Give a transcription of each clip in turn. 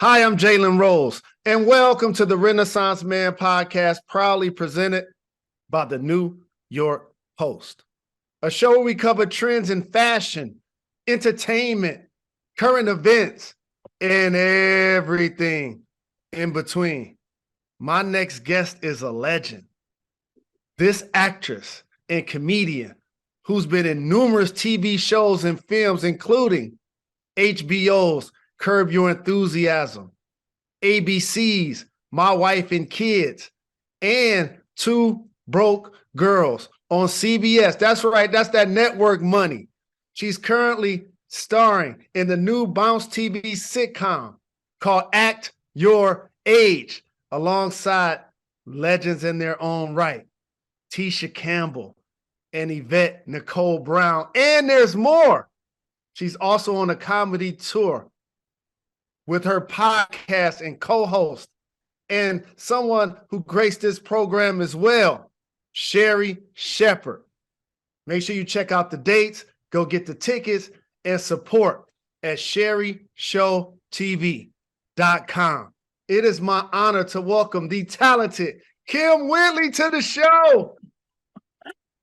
Hi, I'm Jalen Rose, and welcome to the Renaissance Man podcast, proudly presented by the New York Post, a show where we cover trends in fashion, entertainment, current events, and everything in between. My next guest is a legend. This actress and comedian who's been in numerous TV shows and films, including HBO's Curb Your Enthusiasm, ABC's My Wife and Kids, and Two Broke Girls on CBS. That's right, that's that network money. She's currently starring in the new Bounce TV sitcom called Act Your Age, alongside legends in their own right, Tisha Campbell and Yvette Nicole Brown, and there's more. She's also on a comedy tour with her podcast and co-host, and someone who graced this program as well, Sherri Shepard. Make sure you check out the dates, go get the tickets, and support at sherrishowtv.com. It is my honor to welcome the talented Kym Whitley to the show.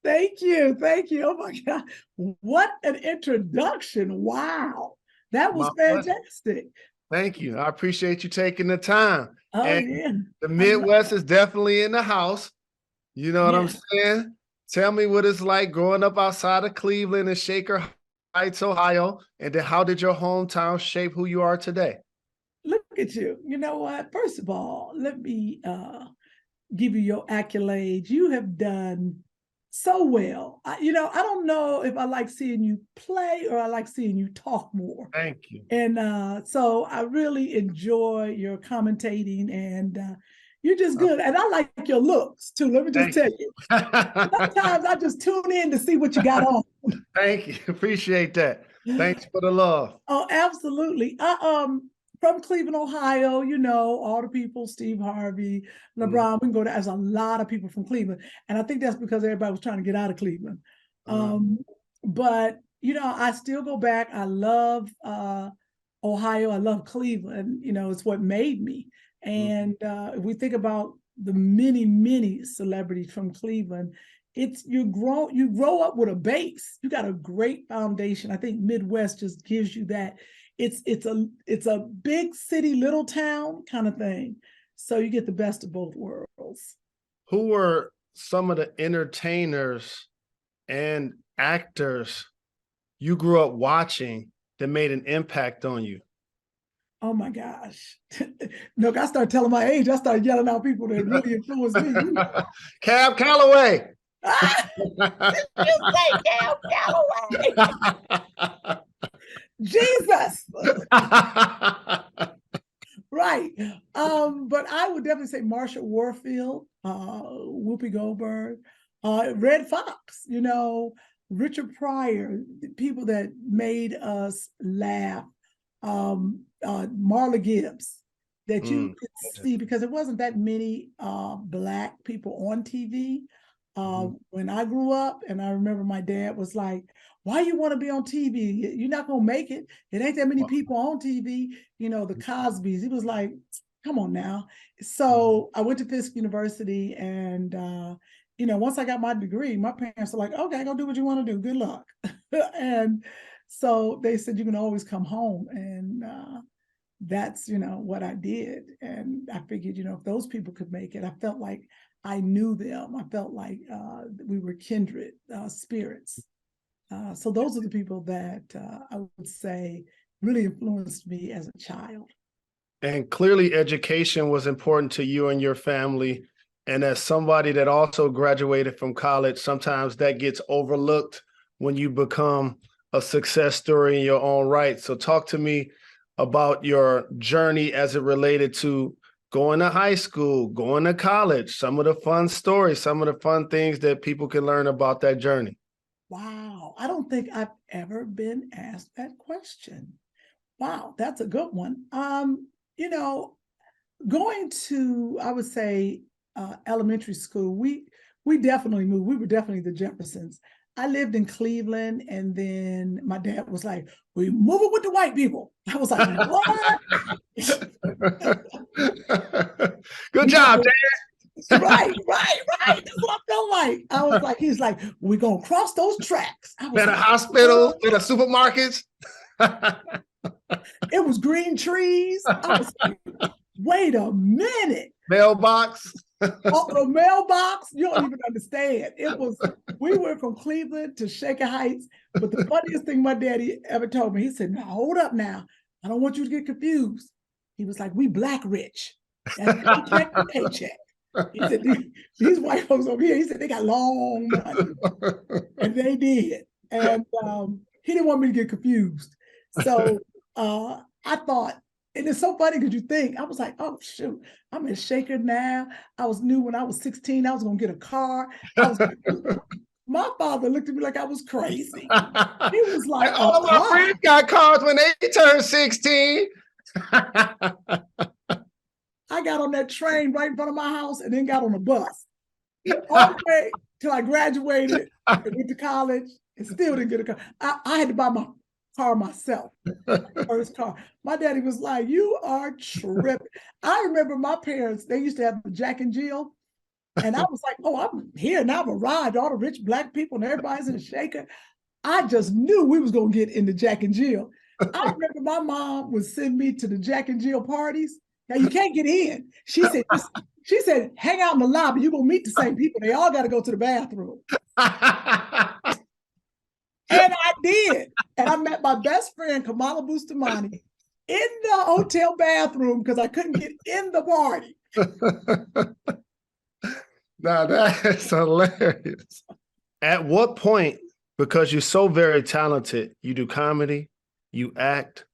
Thank you. Thank you. Oh my God. What an introduction. Wow. That was fantastic. Thank you. I appreciate you taking the time. Oh, and yeah. The Midwest is definitely in the house. You know what I'm saying? Tell me what it's like growing up outside of Cleveland and Shaker Heights, Ohio. And then how did your hometown shape who you are today? Look at you. You know what? First of all, let me give you your accolades. You have done so well. I don't know if I like seeing you play or I like seeing you talk more. Thank you. And so I really enjoy your commentating, and you're just good. And I like your looks too. Let me just tell you. Sometimes I just tune in to see what you got on. Thank you. Appreciate that. Thanks for the love. Oh, absolutely. From Cleveland, Ohio, all the people, Steve Harvey, LeBron, we can go to, there's a lot of people from Cleveland. And I think that's because everybody was trying to get out of Cleveland. But, I still go back. I love Ohio. I love Cleveland. It's what made me. And if we think about the many, many celebrities from Cleveland, you grow up with a base. You got a great foundation. I think Midwest just gives you that. It's a big city, little town kind of thing. So you get the best of both worlds. Who were some of the entertainers and actors you grew up watching that made an impact on you? Oh my gosh. Look, I started telling my age. I started yelling out people that really influenced me. Cab Calloway. Did you say Cab Calloway? Jesus. Right. But I would definitely say Marsha Warfield, Whoopi Goldberg, Red Fox, Richard Pryor, people that made us laugh, Marla Gibbs, that you could see, because there wasn't that many Black people on TV when I grew up. And I remember my dad was like, why you want to be on TV? You're not going to make it. It ain't that many people on TV. The Cosbys. He was like, come on now. So I went to Fisk University, and, once I got my degree, my parents were like, okay, go do what you want to do. Good luck. And so they said, you can always come home. And that's, what I did. And I figured, if those people could make it, I felt like I knew them. I felt like we were kindred spirits. So those are the people that I would say really influenced me as a child. And clearly education was important to you and your family. And as somebody that also graduated from college, sometimes that gets overlooked when you become a success story in your own right. So talk to me about your journey as it related to going to high school, going to college, some of the fun stories, some of the fun things that people can learn about that journey. Wow, I don't think I've ever been asked that question. Wow, that's a good one. Going to, I would say, elementary school, we definitely moved. We were definitely the Jeffersons. I lived in Cleveland, and then my dad was like, "We moving with the white people." I was like, "What?" Good job, Dad. Right. That's what I felt like. I was like, he's like, we're going to cross those tracks. I was Better like, hospitals, better supermarkets. It was green trees. I was like, wait a minute. Mailbox. The mailbox, you don't even understand. We went from Cleveland to Shaker Heights. But the funniest thing my daddy ever told me, he said, now hold up now. I don't want you to get confused. He was like, we Black rich. That's paycheck to paycheck. He said, these white folks over here, he said, they got long money. And they did. And he didn't want me to get confused. So I thought, and it's so funny because you think, I was like, oh, shoot, I'm in Shaker now. I knew when I was 16, I was going to get a car. My father looked at me like I was crazy. He was like, all my friends got cars when they turned 16. I got on that train right in front of my house and then got on a bus. All the way till I graduated and went to college and still didn't get a car. I had to buy my car myself, first car. My daddy was like, you are tripping. I remember my parents, they used to have the Jack and Jill. And I was like, oh, I'm here and I've arrived. All the rich Black people and everybody's in a Shaker. I just knew we was going to get into Jack and Jill. I remember my mom would send me to the Jack and Jill parties. Now you can't get in. She said, hang out in the lobby. You're going to meet the same people. They all got to go to the bathroom. And I did. And I met my best friend, Kamala Bustamani, in the hotel bathroom because I couldn't get in the party. Now that is hilarious. At what point, because you're so very talented, you do comedy, you act,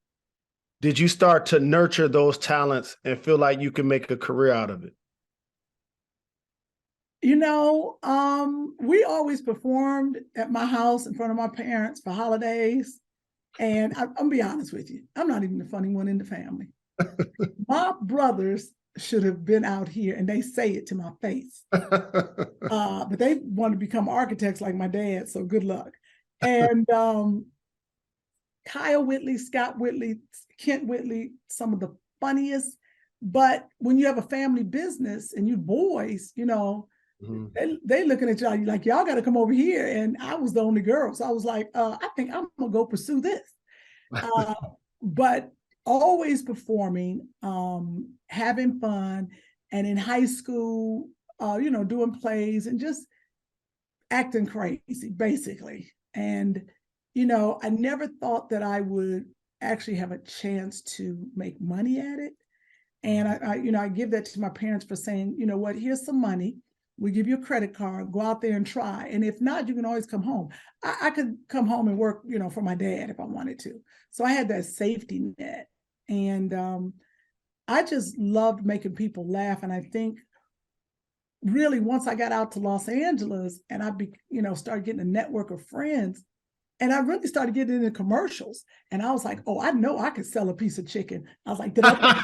did you start to nurture those talents and feel like you can make a career out of it? You know, we always performed at my house in front of my parents for holidays. And I'm gonna be honest with you, I'm not even the funny one in the family. My brothers should have been out here, and they say it to my face. But they want to become architects like my dad, so good luck. And Kyle Whitley, Scott Whitley, Kent Whitley, some of the funniest. But when you have a family business and you boys, you know, they looking at y'all like, y'all got to come over here. And I was the only girl. So I was like, I think I'm going to go pursue this. But always performing, having fun. And in high school, you know, doing plays and just acting crazy, basically. And, you know, I never thought that I would actually have a chance to make money at it. And I give that to my parents for saying, you know what, here's some money. We give you a credit card, go out there and try. And if not, you can always come home. I could come home and work, you know, for my dad if I wanted to. So I had that safety net. And I just loved making people laugh. And I think really once I got out to Los Angeles and started getting a network of friends, and I really started getting into commercials. And I was like, oh, I know I could sell a piece of chicken. I was like, did I?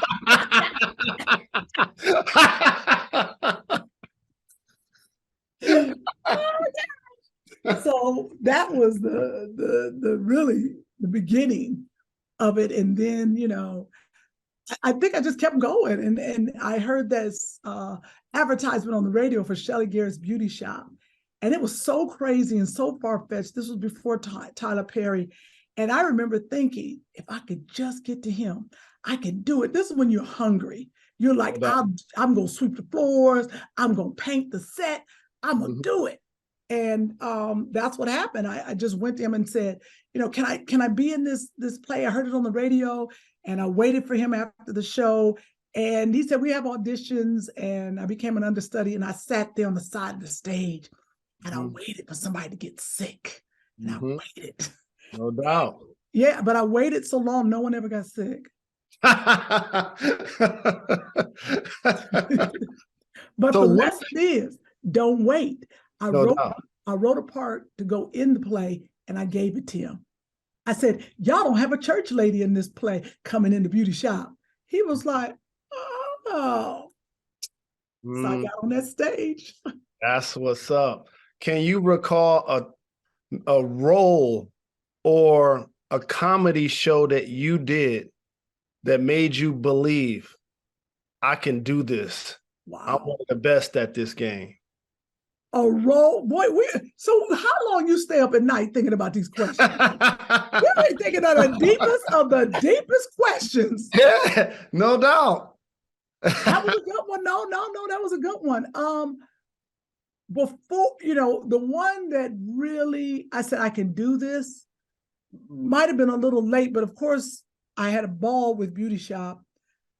So that was the really the beginning of it. And then, you know, I think I just kept going. And I heard this advertisement on the radio for Shelly Garrett's Beauty Shop. And it was so crazy and so far-fetched. This was before Tyler Perry. And I remember thinking, if I could just get to him, I could do it. This is when you're hungry. You're like, I'm going to sweep the floors. I'm going to paint the set. I'm going to do it. And that's what happened. I just went to him and said, you know, can I be in this play? I heard it on the radio, and I waited for him after the show. And he said, we have auditions. And I became an understudy, and I sat there on the side of the stage. And I waited for somebody to get sick. And I waited. No doubt. Yeah, but I waited so long, no one ever got sick. But the lesson is, don't wait. I wrote a part to go in the play, and I gave it to him. I said, y'all don't have a church lady in this play coming in the beauty shop. He was like, oh. So I got on that stage. That's what's up. Can you recall a role or a comedy show that you did that made you believe I can do this. Wow. I'm one of the best at this game. A role, boy. So how long you stay up at night thinking about these questions? We're thinking of the deepest questions. Yeah, no doubt. That was a good one. No, that was a good one. Before, the one that really I said I can do this might have been a little late, but of course I had a ball with Beauty Shop.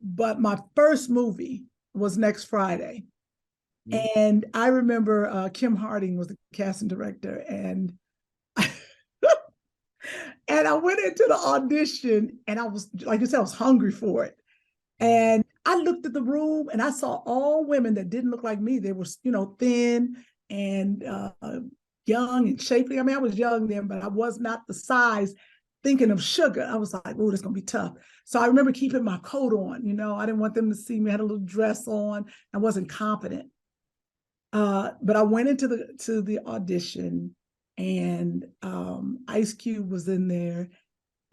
But my first movie was Next Friday. And I remember Kim Harding was the casting director, and and I went into the audition, and I was, like you said, I was hungry for it. And I looked at the room, and I saw all women that didn't look like me. They were, thin and young and shapely. I mean, I was young then, but I was not the size. Thinking of sugar, I was like, "Oh, this is gonna be tough." So I remember keeping my coat on. I didn't want them to see me. I had a little dress on. I wasn't confident. But I went into the audition, and Ice Cube was in there,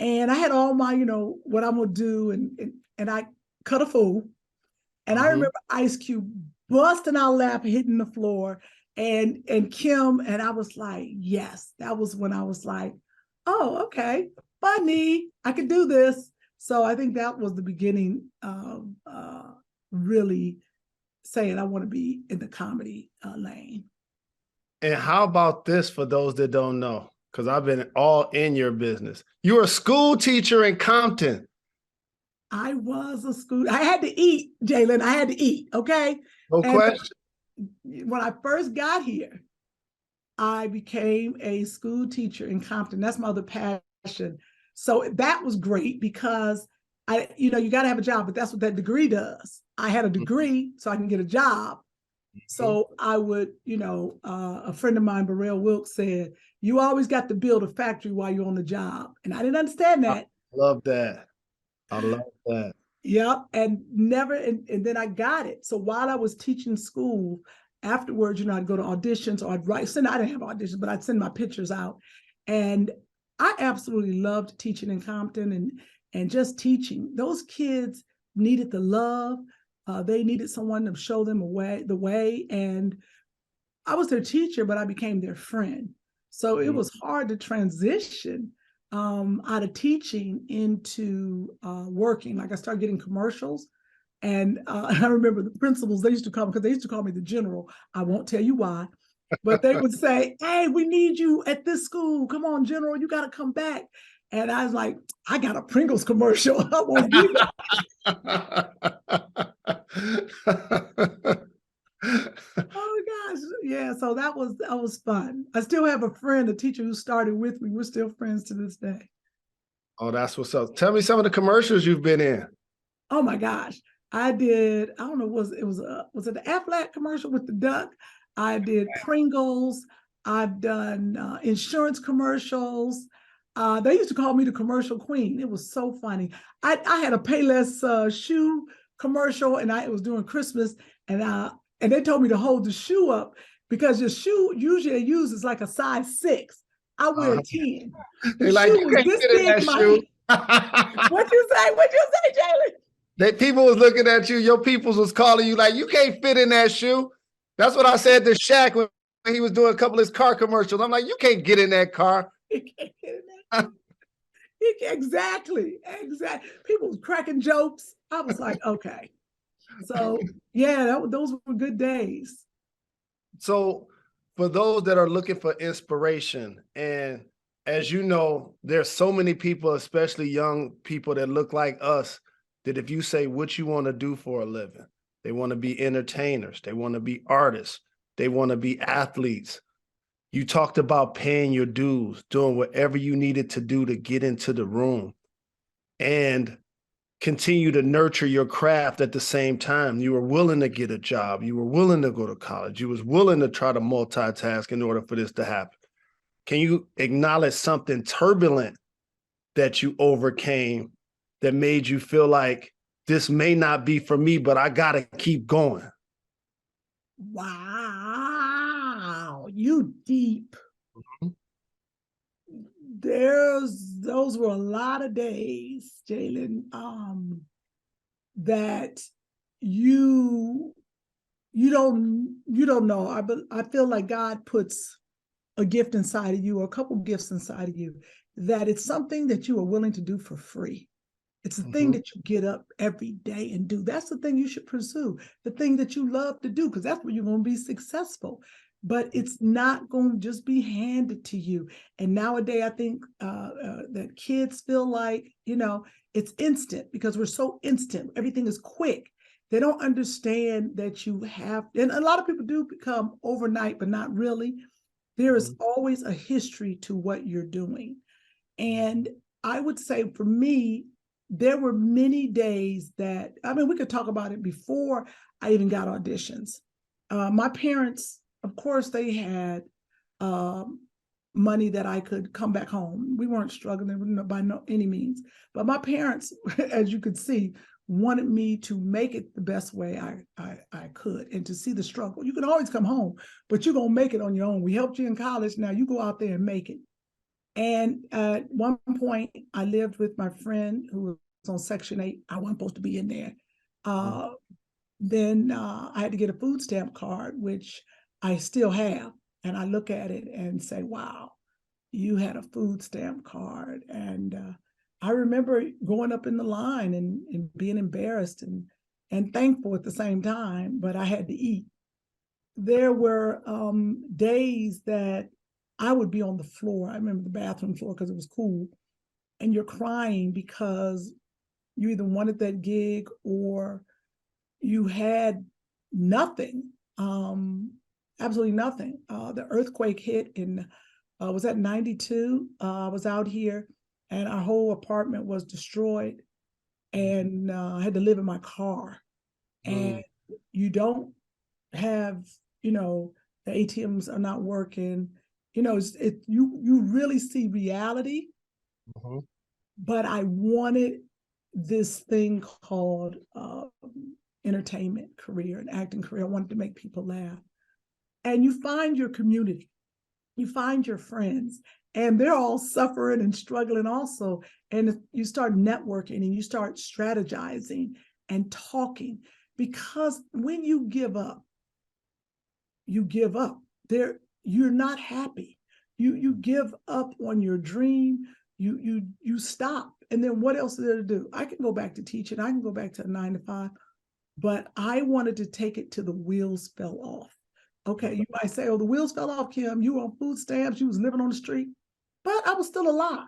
and I had all my, what I'm gonna do, and I cut a fool, and I remember Ice Cube busting out laughing, hitting the floor, and Kim, and I was like, yes, that was when I was like, oh, okay, funny, I could do this. So I think that was the beginning of really saying I want to be in the comedy lane. And how about this for those that don't know? Because I've been all in your business. You're a school teacher in Compton. I was a school. I had to eat, Jalen. I had to eat. Okay. No question. When I first got here, I became a school teacher in Compton. That's my other passion. So that was great because you got to have a job, but that's what that degree does. I had a degree so I can get a job. So I would, a friend of mine, Burrell Wilkes, said, you always got to build a factory while you're on the job. And I didn't understand that. I love that. I love that. Yep. And then I got it. So while I was teaching school, afterwards, I'd go to auditions, or I didn't have auditions, but I'd send my pictures out. And I absolutely loved teaching in Compton and just teaching. Those kids needed the love. They needed someone to show them the way. And I was their teacher, but I became their friend. So it was hard to transition out of teaching into working. Like I started getting commercials. And I remember the principals, they used to call me, because they used to call me the general. I won't tell you why, but they would say, hey, we need you at this school. Come on, general, you got to come back. And I was like, I got a Pringles commercial. I won't be there. Oh gosh, yeah. So that was fun. I still have a friend, a teacher who started with me. We're still friends to this day. Oh, that's what's up. Tell me some of the commercials you've been in. Oh my gosh, I did. I don't know. Was it the Aflac commercial with the duck? I did Pringles. I've done insurance commercials. They used to call me the commercial queen. It was so funny. I had a Payless shoe commercial, and it was during Christmas, and they told me to hold the shoe up because your shoe usually they use is like a size 6. I wear a 10. The like, shoe was this big. What'd you say, Jalen? People was looking at you. Your peoples was calling you like, you can't fit in that shoe. That's what I said to Shaq when he was doing a couple of his car commercials. I'm like, you can't get in that car. You can't get in that car. Exactly. People was cracking jokes. I was like, okay. So yeah, those were good days. So for those that are looking for inspiration, and as you know, there's so many people, especially young people that look like us, that if you say what you want to do for a living, they want to be entertainers, they want to be artists, they want to be athletes. You talked about paying your dues, doing whatever you needed to do to get into the room and continue to nurture your craft at the same time. You were willing to get a job. You were willing to go to college. You was willing to try to multitask in order for this to happen. Can you acknowledge something turbulent that you overcame that made you feel like this may not be for me, but I got to keep going? Wow, you deep. Those were a lot of days, Jalen, that you don't know. I feel like God puts a gift inside of you, or a couple gifts inside of you, that it's something that you are willing to do for free. It's the thing that you get up every day and do. That's the thing you should pursue, the thing that you love to do, because that's where you're going to be successful. But it's not going to just be handed to you. And nowadays, I think that kids feel like, it's instant, because we're so instant. Everything is quick. They don't understand that you have, and a lot of people do become overnight, but not really. There is always a history to what you're doing. And I would say for me, there were many days that, we could talk about it before I even got auditions. My parents, of course, they had money that I could come back home. We weren't struggling by any means. But my parents, as you could see, wanted me to make it the best way I could, and to see the struggle. You can always come home, but you're going to make it on your own. We helped you in college. Now you go out there and make it. And at one point, I lived with my friend who was on Section 8. I wasn't supposed to be in there. Then I had to get a food stamp card, which I still have. And I look at it and say, wow, you had a food stamp card. And I remember going up in the line and being embarrassed and thankful at the same time, but I had to eat. There were days that I would be on the floor. I remember the bathroom floor because it was cool. And you're crying because you either wanted that gig or you had nothing, absolutely nothing. The earthquake hit in, was that 92? I was out here and our whole apartment was destroyed, and I had to live in my car. And you don't have, the ATMs are not working. You really see reality. But I wanted this thing called entertainment career, an acting career. I wanted to make people laugh. And you find your community, you find your friends, and they're all suffering and struggling also. And you start networking and you start strategizing and talking, because when you give up, you're not happy. You give up on your dream. You stop. And then what else is there to do? I can go back to teaching. I can go back to a 9-to-5, but I wanted to take it to the wheels fell off. Okay, you might say, oh, the wheels fell off, Kym. You were on food stamps. You was living on the street, but I was still alive.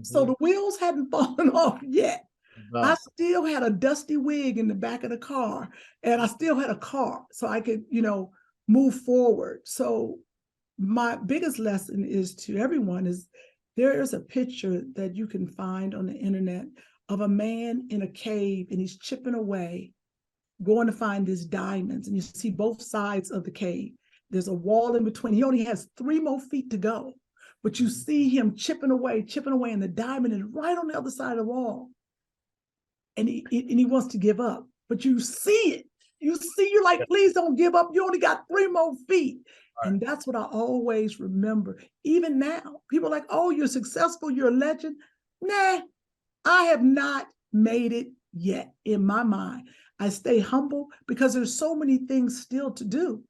So the wheels hadn't fallen off yet. I still had a dusty wig in the back of the car, and I still had a car so I could, move forward. So my biggest lesson is to everyone is there is a picture that you can find on the internet of a man in a cave, and he's chipping away, going to find his diamonds. And you see both sides of the cave. There's a wall in between. He only has 3 more feet to go, but you see him chipping away, and the diamond is right on the other side of the wall. And he wants to give up, but you see it. You're like, please don't give up. You only got 3 more feet. Right. And that's what I always remember. Even now, people are like, oh, you're successful, you're a legend. Nah, I have not made it yet in my mind. I stay humble because there's so many things still to do.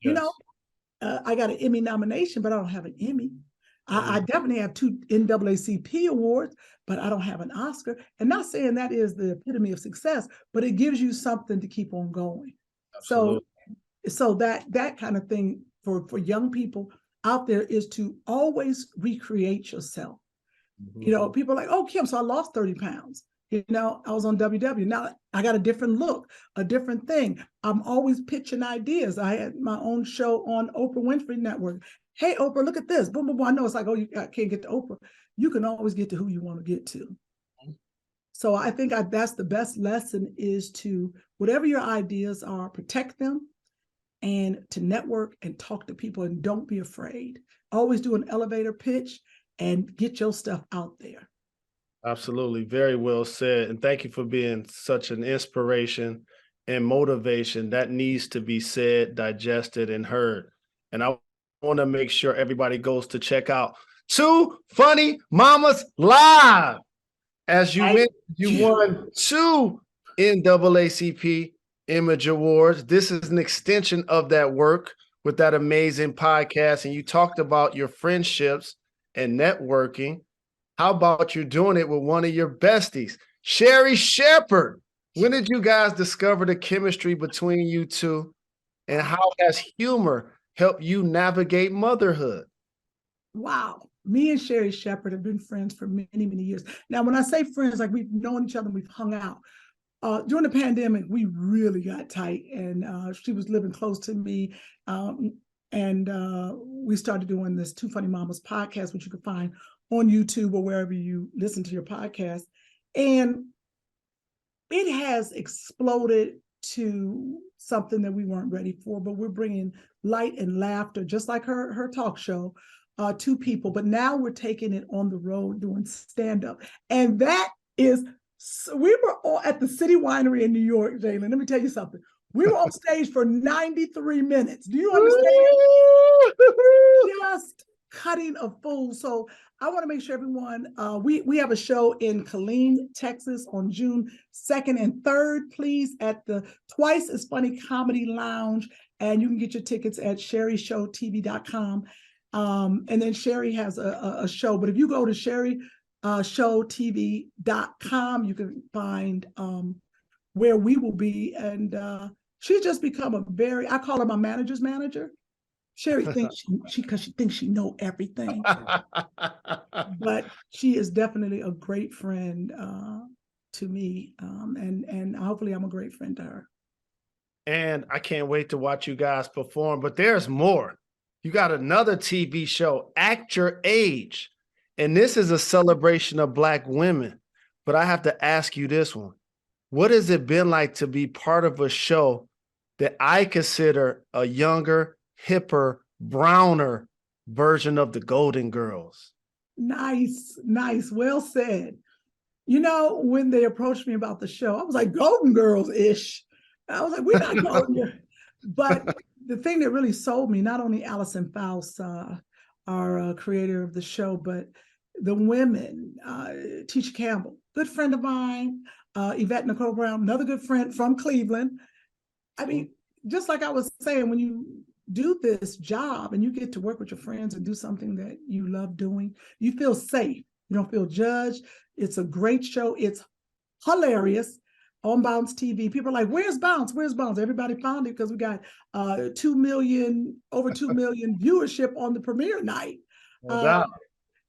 Yes. I got an Emmy nomination, but I don't have an Emmy. I definitely have 2 NAACP awards, but I don't have an Oscar. And not saying that is the epitome of success, but it gives you something to keep on going. Absolutely. So that kind of thing for young people out there is to always recreate yourself. People are like, oh, Kym, so I lost 30 pounds. I was on WW. Now I got a different look, a different thing. I'm always pitching ideas. I had my own show on Oprah Winfrey Network. Hey, Oprah, look at this. Boom, boom, boom. I know it's like, oh, I can't get to Oprah. You can always get to who you want to get to. So I think that's the best lesson, is to, whatever your ideas are, protect them and to network and talk to people, and don't be afraid. Always do an elevator pitch and get your stuff out there. Absolutely. Very well said. And thank you for being such an inspiration and motivation that needs to be said, digested, and heard. And I want to make sure everybody goes to check out Two Funny Mamas Live. As you mentioned, you won 2 NAACP Image Awards. This is an extension of that work with that amazing podcast. And you talked about your friendships and networking. How about you doing it with one of your besties, Sherri Shepard? When did you guys discover the chemistry between you two? And how has humor helped you navigate motherhood? Wow. Me and Sherri Shepard have been friends for many, many years. Now, when I say friends, like we've known each other, we've hung out. During the pandemic, we really got tight, and she was living close to me. And we started doing this Two Funny Mamas podcast, which you can find on YouTube or wherever you listen to your podcast. And it has exploded to something that we weren't ready for, but we're bringing light and laughter, just like her talk show, to people. But now we're taking it on the road doing stand-up. And that is, we were all at the City Winery in New York, Jalen. Let me tell you something. We were on stage for 93 minutes. Do you understand? Just cutting a fool. So I want to make sure everyone, we have a show in Killeen, Texas on June 2nd and 3rd, please, at the Twice as Funny Comedy Lounge. And you can get your tickets at sherryshowtv.com. And then Sherri has a show, but if you go to sherryshowtv.com, you can find where we will be. And she's just become I call her my manager's manager. Sherri thinks because she thinks she know everything, but she is definitely a great friend to me, and hopefully I'm a great friend to her. And I can't wait to watch you guys perform. But there's more. You got another TV show, Act Your Age, and this is a celebration of Black women. But I have to ask you this one: what has it been like to be part of a show that I consider a younger, hipper, browner version of the Golden Girls? Nice. Well said. You know, when they approached me about the show, I was like, Golden Girls-ish. I was like, we're not Golden Girls. But the thing that really sold me, not only Allison Faust, our creator of the show, but the women, Tisha Campbell, good friend of mine, Yvette Nicole Brown, another good friend from Cleveland. I mean, just like I was saying, when you do this job and you get to work with your friends and do something that you love doing, you feel safe. You don't feel judged. It's a great show. It's hilarious on Bounce TV. People are like, where's Bounce? Where's Bounce? Everybody found it because we got over 2 million viewership on the premiere night. No doubt.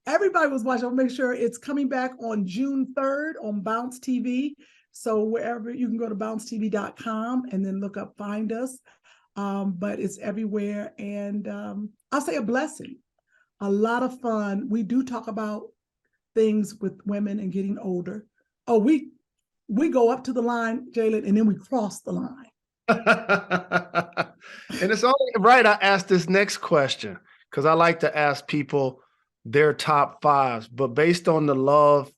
Everybody was watching. I'll make sure it's coming back on June 3rd on Bounce TV. So wherever, you can go to bouncetv.com and then look up Find Us. But it's everywhere. And I'll say a blessing, a lot of fun. We do talk about things with women and getting older. Oh, we go up to the line, Jalen, and then we cross the line. And it's only right I asked this next question, because I like to ask people their top fives, but based on the love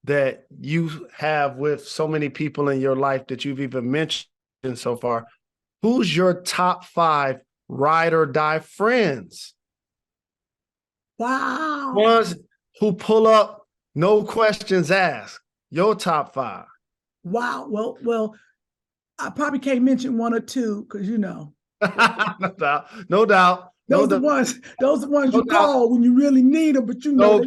that you have with so many people in your life that you've even mentioned so far, who's your top 5 ride or die friends? Wow. Ones who pull up, no questions asked. Your top 5. Wow. Well, I probably can't mention 1 or 2 because No doubt. Those are the ones you call when you really need them, but you know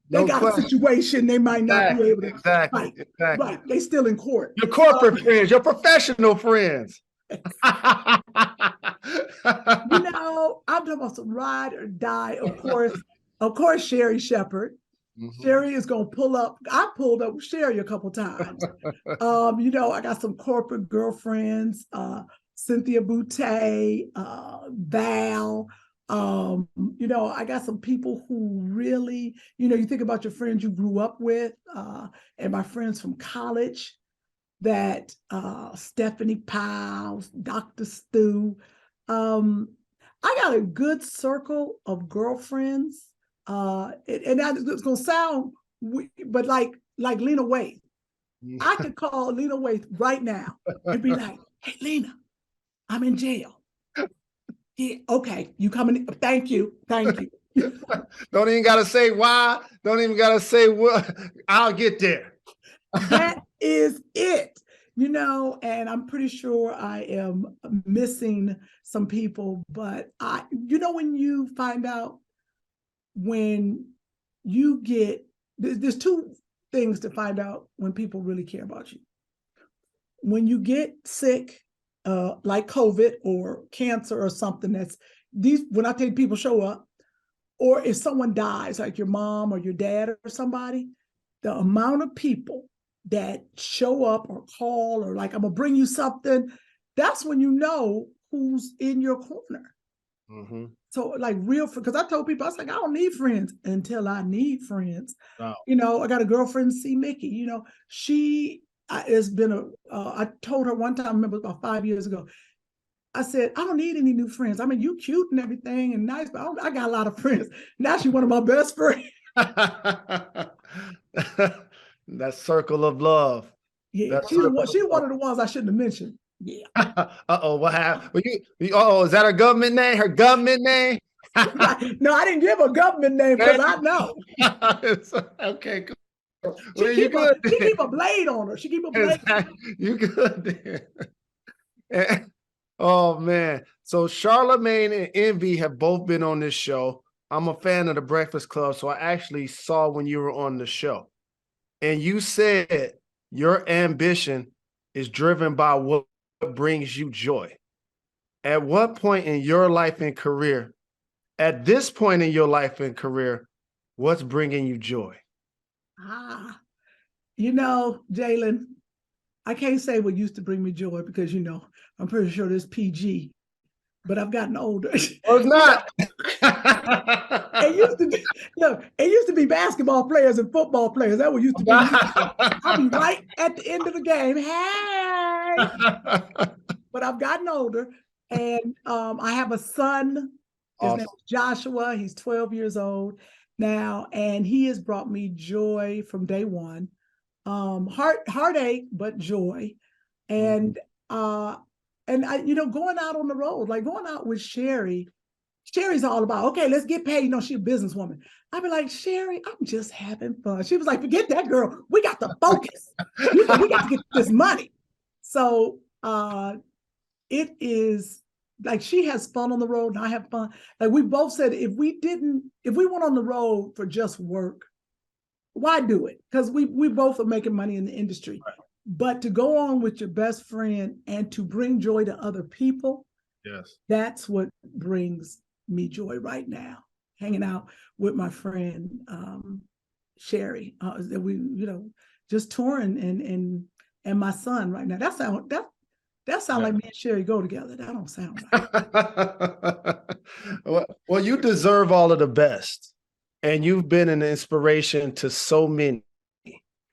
they got a situation they might not be able to fight. Exactly. Right. They still in court. Your corporate friends, your professional friends. You know, I'm talking about some ride or die. Of course, Sherri Shepard. Mm-hmm. Sherri is gonna pull up. I pulled up with Sherri a couple times. You know, I got some corporate girlfriends, Cynthia Boutte, Val. You know, I got some people who really, you know, you think about your friends you grew up with, and my friends from college, that Stephanie Piles, Dr. Stu. I got a good circle of girlfriends. And it's gonna sound, but like Lena Waithe. I could call Lena Waithe right now and be like, hey, Lena, I'm in jail. Yeah, okay, you coming? Thank you. Don't even gotta say why. Don't even gotta say what. I'll get there. That is it. and I'm pretty sure I am missing some people, but when you find out when you get, there's two things to find out when people really care about you. When you get sick, like COVID or cancer or something, when I tell you people show up, or if someone dies, like your mom or your dad or somebody, the amount of people that show up or call or like, I'm gonna bring you something, that's when you know who's in your corner. Mm-hmm. So like because I told people, I was like, I don't need friends until I need friends. Wow. I got a girlfriend, C. Mickey, it's been I told her one time, I remember about 5 years ago, I said, I don't need any new friends. I mean, you cute and everything and nice, but I got a lot of friends. Now she's one of my best friends. That circle of love. Yeah, she's one of the ones I shouldn't have mentioned. Yeah. Uh-oh, what happened? Is that her government name? Her government name? No, I didn't give her government name because I know. Okay, cool. She keep a blade on her. She keep a blade. You good there. Oh man. So Charlemagne and Envy have both been on this show. I'm a fan of the Breakfast Club, so I actually saw when you were on the show. And you said your ambition is driven by what brings you joy. At what point in your life and career, at this point in your life and career, what's bringing you joy? Jalen, I can't say what used to bring me joy because, I'm pretty sure this PG, but I've gotten older. Oh, it's not. It used to be basketball players and football players. That what used to be. I'll be right at the end of the game. Hey, but I've gotten older, and I have a son. His name is Joshua. He's 12 years old now, and he has brought me joy from day one. Heartache, but joy, and going out on the road, like going out with Sherri. Sherri's all about, okay, let's get paid. She's a businesswoman. I'd be like, Sherri, I'm just having fun. She was like, forget that, girl. We got to focus. We got to get this money. So it is like she has fun on the road and I have fun. Like we both said, if we went on the road for just work, why do it? Because we both are making money in the industry. Right. But to go on with your best friend and to bring joy to other people, yes, that's what brings me joy right now. Hanging out with my friend Sherri, that we just touring and my son right now. That sound like me and Sherri go together. That don't sound right. Well, you deserve all of the best, and you've been an inspiration to so many.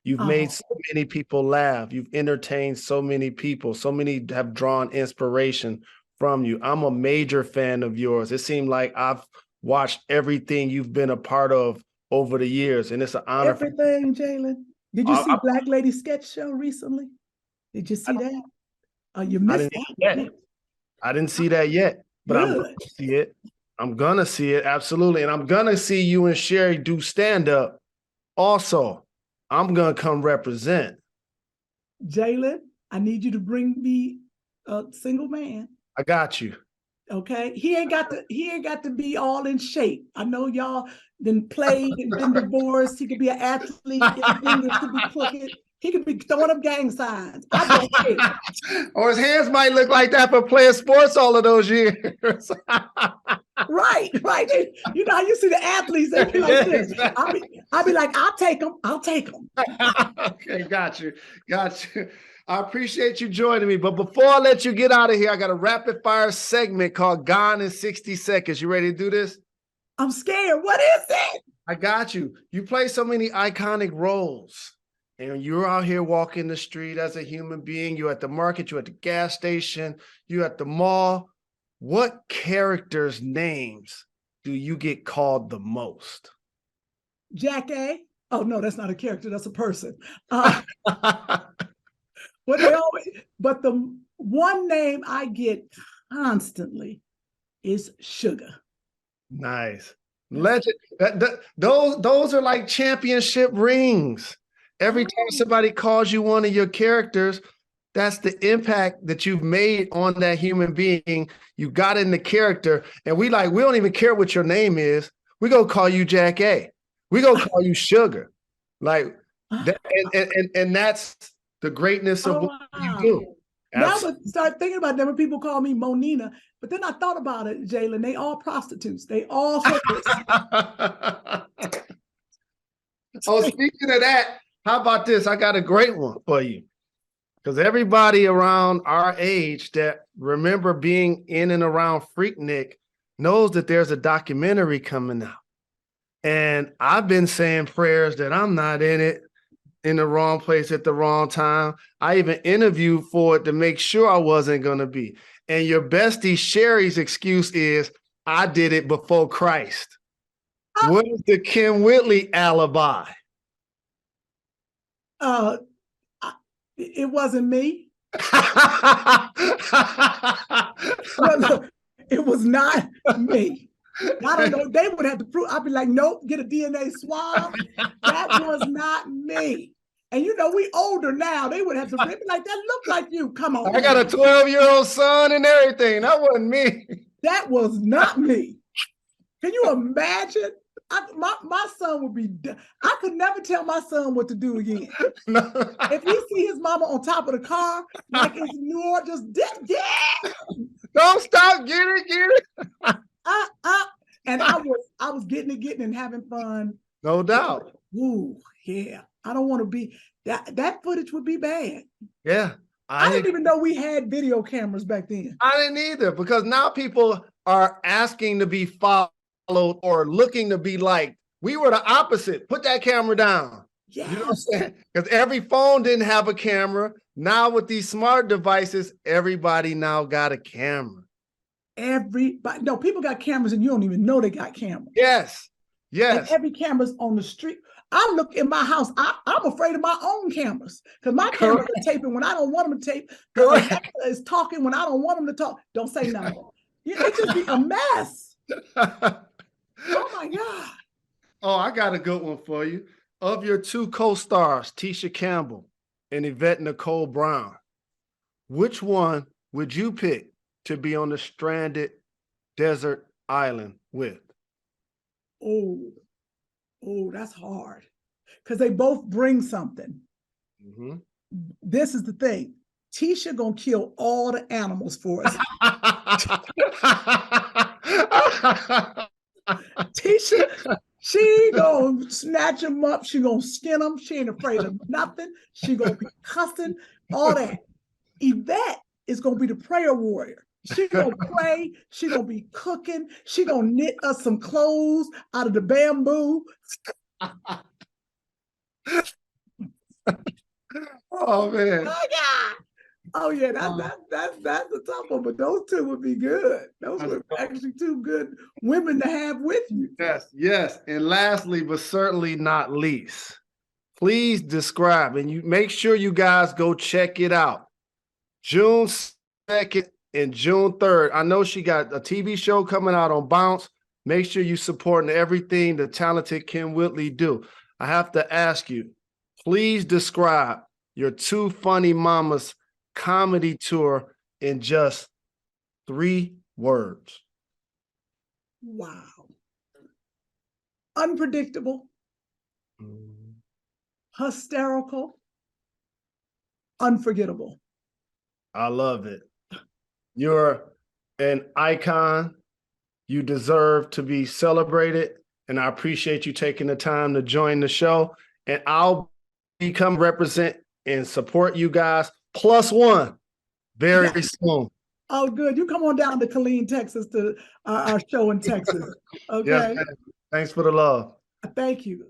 You've made so many people laugh. You've entertained so many people. So many have drawn inspiration from you. I'm a major fan of yours. It seemed like I've watched everything you've been a part of over the years, and it's an honor. Everything, Jalen. Did you see Black Lady Sketch Show recently? Did you see that? You missed that. I didn't see that yet, but I'm going to see it. I'm going to see it, absolutely. And I'm going to see you and Sherri do stand-up. Also, I'm going to come represent. Jalen, I need you to bring me a single man. I got you. Okay. He ain't got to be all in shape. I know y'all been played and been divorced. He could be an athlete, his fingers could be crooked. He could be throwing up gang signs. I don't care. Or his hands might look like that for playing sports all of those years. Right. You know how you see the athletes, they be like this. I'll be like, I'll take them. Okay, got you. I appreciate you joining me. But before I let you get out of here, I got a rapid fire segment called Gone in 60 Seconds. You ready to do this? I'm scared. What is it? I got you. You play so many iconic roles. And you're out here walking the street as a human being. You're at the market, you're at the gas station, you're at the mall. What characters' names do you get called the most? Jack A. Oh, no, that's not a character. That's a person. But the one name I get constantly is Sugar. Nice. Legend. Those are like championship rings. Every time somebody calls you one of your characters, that's the impact that you've made on that human being. You got in the character, and we don't even care what your name is. We gonna call you Jack A. We gonna call you Sugar. Like that, and that's the greatness of what you do. Now I start thinking about that when people call me Monina, but then I thought about it, Jalen. They all prostitutes. They all hookers. Oh, speaking of that, how about this? I got a great one for you. Because everybody around our age that remember being in and around Freaknik knows that there's a documentary coming out. And I've been saying prayers that I'm not in it, in the wrong place at the wrong time. I even interviewed for it to make sure I wasn't going to be. And your bestie Sherri's excuse is, I did it before Christ. What is the Kym Whitley alibi? It wasn't me. No, it was not me. I don't know. They would have to prove. I'd be like, nope, get a DNA swab. That was not me. And you know, we older now. They would have to be like, that looked like you. Come on. I got a 12-year-old son and everything. That wasn't me. That was not me. Can you imagine? My son would be, I could never tell my son what to do again. No. If he see his mama on top of the car, like it's New Orleans, just don't stop, get it. And I was getting it and having fun. No doubt. Ooh, yeah. I don't want to be, that footage would be bad. Yeah. I didn't even know we had video cameras back then. I didn't either, because now people are asking to be followed or looking to be like. We were the opposite. Put that camera down. Yeah. You know what I'm saying? Because every phone didn't have a camera. Now with these smart devices, everybody now got a camera. Everybody, no, people got cameras and you don't even know they got cameras. Yes. And every camera's on the street. I look in my house, I'm afraid of my own cameras because my cameras are taping when I don't want them to tape. Is talking when I don't want them to talk. Don't say nothing. It just be a mess. Oh my God. Oh, I got a good one for you. Of your two co-stars, Tisha Campbell and Yvette Nicole Brown, which one would you pick to be on the stranded desert island with? Oh, that's hard. Because they both bring something. Mm-hmm. This is the thing. Tisha gonna kill all the animals for us. Tisha, she gonna snatch them up. She gonna skin them. She ain't afraid of nothing. She gonna be cussing, all that. Yvette is gonna be the prayer warrior. She gonna pray. She gonna be cooking. She gonna knit us some clothes out of the bamboo. Oh man! Oh yeah! Oh yeah! That's a tough one, but those two would be good. Those were actually two good women to have with you. Yes. And lastly, but certainly not least, please describe, and you make sure you guys go check it out. June 2nd and June 3rd. I know she got a TV show coming out on Bounce. Make sure you supporting everything the talented Kym Whitley do. I have to ask you, please describe your Two Funny Mamas comedy tour in just 3 words. Wow. Unpredictable. Hysterical. Unforgettable. I love it. You're an icon. You deserve to be celebrated. And I appreciate you taking the time to join the show. And I'll come represent and support you guys +1 very soon. Oh, good. You come on down to Killeen, Texas to our show in Texas. Okay. Yes, thanks for the love. Thank you.